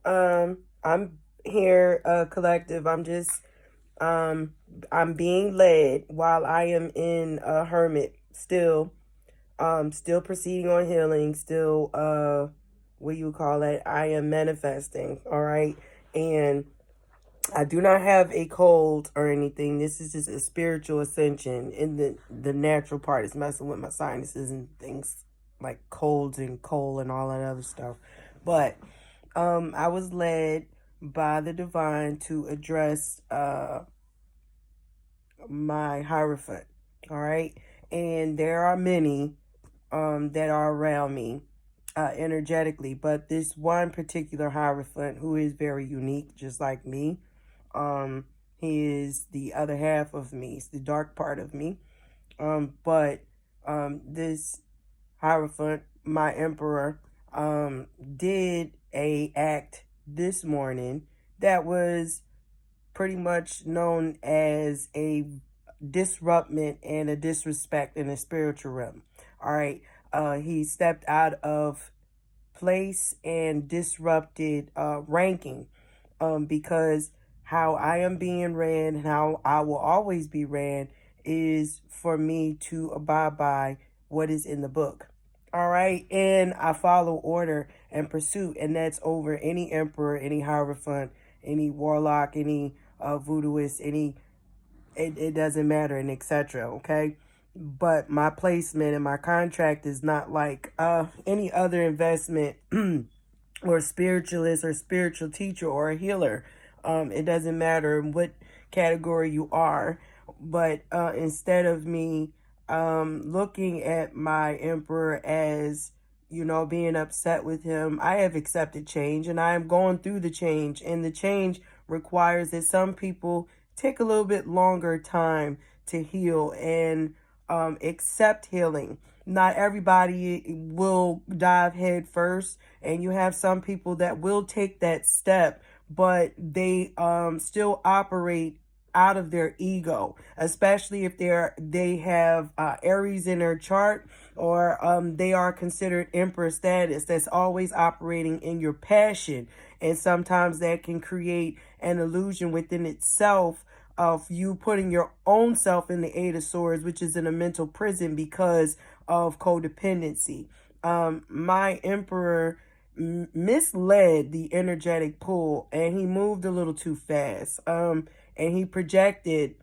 I'm here, collective. I'm being led while I am in a hermit still. Still proceeding on healing. Still, what you call it? I am manifesting. All right, and I do not have a cold or anything. This is just a spiritual ascension. And the natural part is messing with my sinuses and things like colds and cold and all that other stuff. But I was led by the divine to address my hierophant. All right, and there are many that are around me energetically, but this one particular hierophant who is very unique, just like me. He is the other half of me. It's the dark part of me. But this hierophant, my emperor, did a act this morning that was pretty much known as a disruptment and a disrespect in the spiritual realm. All right. He stepped out of place and disrupted ranking because how I am being ran and how I will always be ran is for me to abide by what is in the book. All right. And I follow order and pursuit. And that's over any emperor, any hierophant, any warlock, any voodooist, it doesn't matter, and etc. Okay. But my placement and my contract is not like any other investment or spiritualist or spiritual teacher or a healer. It doesn't matter what category you are. But instead of me looking at my emperor as, being upset with him, I have accepted change and I am going through the change. And the change requires that some people take a little bit longer time to heal and accept healing. Not everybody will dive head first, and you have some people that will take that step, but they still operate out of their ego, especially if they have Aries in their chart, or they are considered emperor status. That's always operating in your passion, and sometimes that can create an illusion within itself of you putting your own self in the Eight of Swords, which is in a mental prison because of codependency. My emperor misled the energetic pull, and he moved a little too fast. And he projected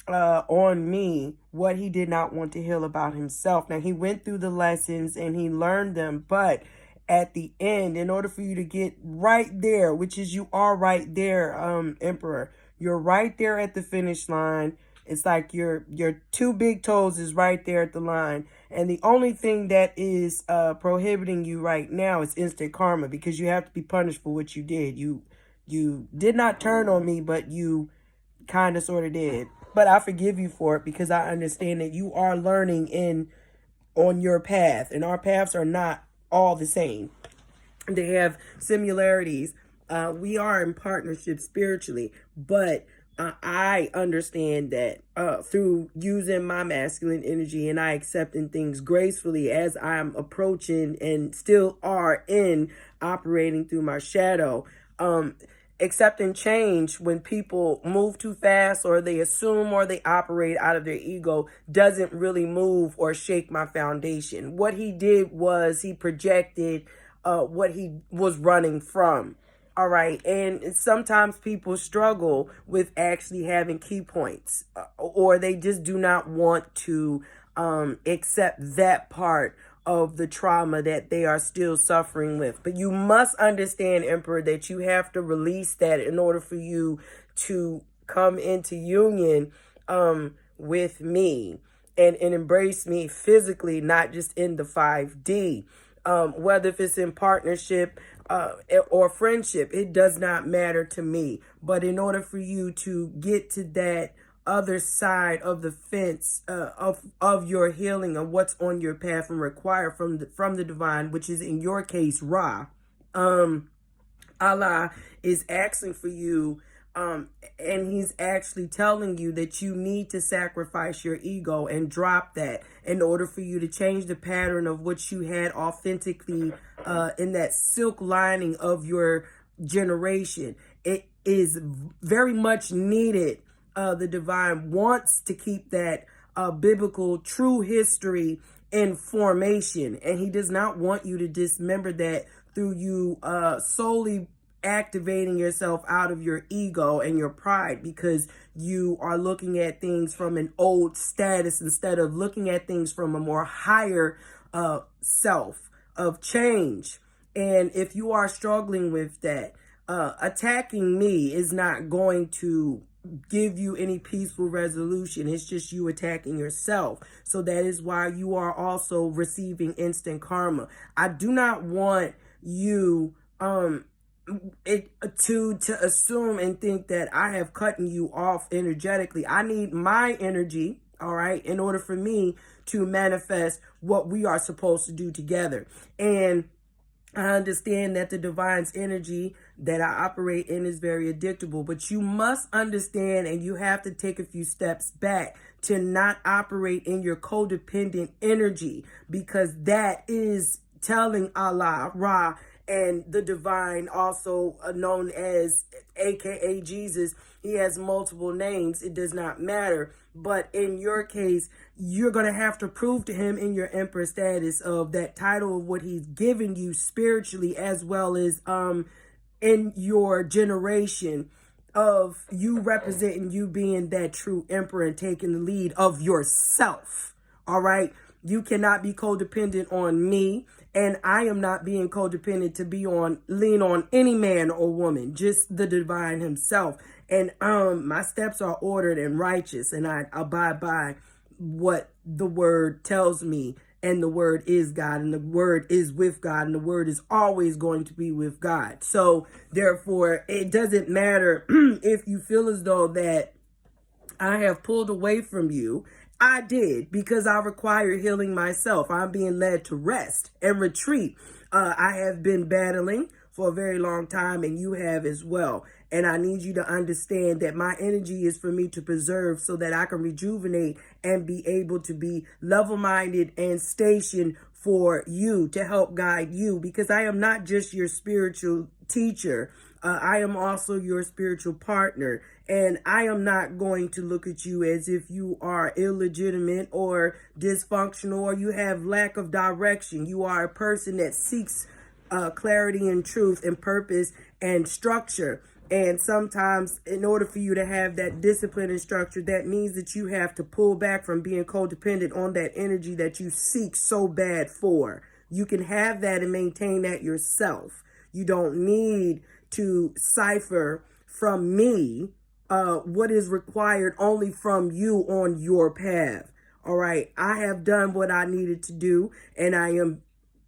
on me what he did not want to heal about himself. Now, he went through the lessons and he learned them, but at the end, in order for you to get right there, which is you are right there, emperor, you're right there at the finish line. It's like your two big toes is right there at the line. And the only thing that is prohibiting you right now is instant karma, because you have to be punished for what you did. You did not turn on me, but you kind of sort of did. But I forgive you for it because I understand that you are learning on your path. And our paths are not all the same. They have similarities. We are in partnership spiritually, but I understand that through using my masculine energy and I accepting things gracefully as I'm approaching and still are in operating through my shadow, accepting change when people move too fast or they assume or they operate out of their ego doesn't really move or shake my foundation. What he did was he projected what he was running from. All right. And sometimes people struggle with actually having key points or they just do not want to accept that part of the trauma that they are still suffering with. But you must understand, Emperor, that you have to release that in order for you to come into union with me and embrace me physically, not just in the 5D. Whether if it's in partnership or friendship, it does not matter to me. But in order for you to get to that other side of the fence of your healing of what's on your path and require from the divine, which is in your case Ra, Allah is asking for you, and he's actually telling you that you need to sacrifice your ego and drop that in order for you to change the pattern of what you had authentically in that silk lining of your generation. It is very much needed. The divine wants to keep that biblical true history in formation, and he does not want you to dismember that through you solely activating yourself out of your ego and your pride, because you are looking at things from an old status instead of looking at things from a more higher self of change. And if you are struggling with that, attacking me is not going to give you any peaceful resolution. It's just you attacking yourself. So that is why you are also receiving instant karma. I do not want you to assume and think that I have cut you off energetically. I need my energy, all right, in order for me to manifest what we are supposed to do together. And I understand that the divine's energy that I operate in is very addictable, but you must understand, and you have to take a few steps back to not operate in your codependent energy, because that is telling Allah, Ra, and the divine, also known as AKA Jesus. He has multiple names. It does not matter. But in your case, you're going to have to prove to him in your emperor status of that title of what he's given you spiritually, as well as in your generation of you representing you being that true emperor and taking the lead of yourself. All right. You cannot be codependent on me, and I am not being codependent to lean on any man or woman, just the divine himself. And my steps are ordered and righteous, and I abide by what the word tells me. And the word is God, and the word is with God, and the word is always going to be with God. So therefore, it doesn't matter if you feel as though that I have pulled away from you. I did, because I require healing myself. I'm being led to rest and retreat. I have been battling for a very long time, and you have as well. And I need you to understand that my energy is for me to preserve so that I can rejuvenate and be able to be level-minded and stationed for you, to help guide you, because I am not just your spiritual teacher. I am also your spiritual partner, and I am not going to look at you as if you are illegitimate or dysfunctional or you have lack of direction. You are a person that seeks clarity and truth and purpose and structure. And sometimes in order for you to have that discipline and structure, that means that you have to pull back from being codependent on that energy that you seek so bad for. You can have that and maintain that yourself. You don't need to cipher from me what is required only from you on your path. All right. I have done what I needed to do, and I am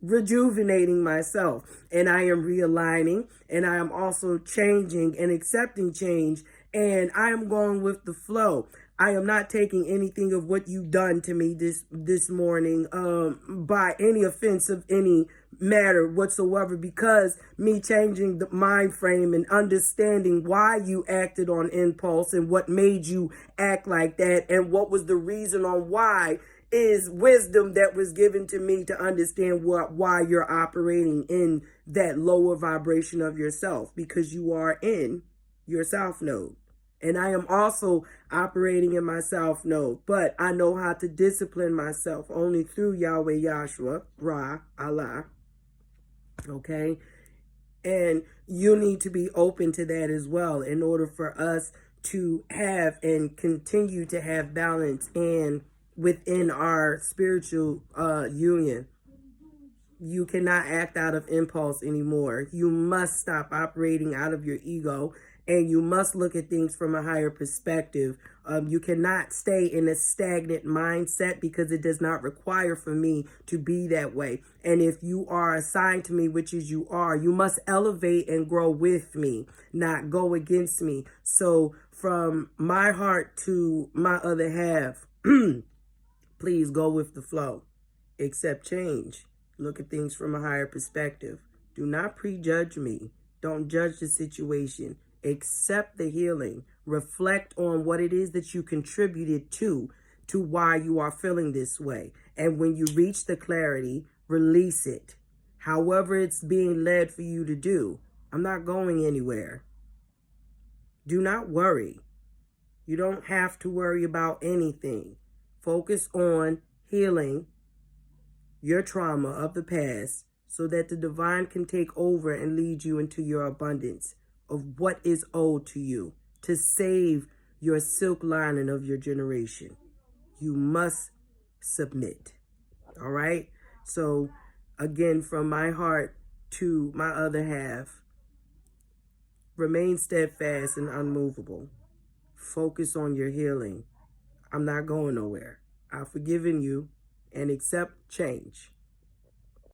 rejuvenating myself, and I am realigning, and I am also changing and accepting change, and I am going with the flow. I am not taking anything of what you've done to me this morning by any offense of any matter whatsoever, because me changing the mind frame and understanding why you acted on impulse and what made you act like that and what was the reason on why is wisdom that was given to me to understand why you're operating in that lower vibration of yourself, because you are in your south node. And I am also operating in my south node, but I know how to discipline myself only through Yahweh, Yahshua, Ra, Allah. Okay? And you need to be open to that as well in order for us to have and continue to have balance and within our spiritual union. You cannot act out of impulse anymore. You must stop operating out of your ego, and you must look at things from a higher perspective. You cannot stay in a stagnant mindset, because it does not require for me to be that way. And if you are assigned to me, which is you are, you must elevate and grow with me, not go against me. So from my heart to my other half, please go with the flow. Accept change. Look at things from a higher perspective. Do not prejudge me. Don't judge the situation. Accept the healing. Reflect on what it is that you contributed to why you are feeling this way. And when you reach the clarity, release it. However it's being led for you to do. I'm not going anywhere. Do not worry. You don't have to worry about anything. Focus on healing your trauma of the past so that the divine can take over and lead you into your abundance of what is owed to you to save your silk lining of your generation. You must submit. All right? So, again, from my heart to my other half, remain steadfast and unmovable. Focus on your healing. I'm not going nowhere. I've forgiven you and accept change.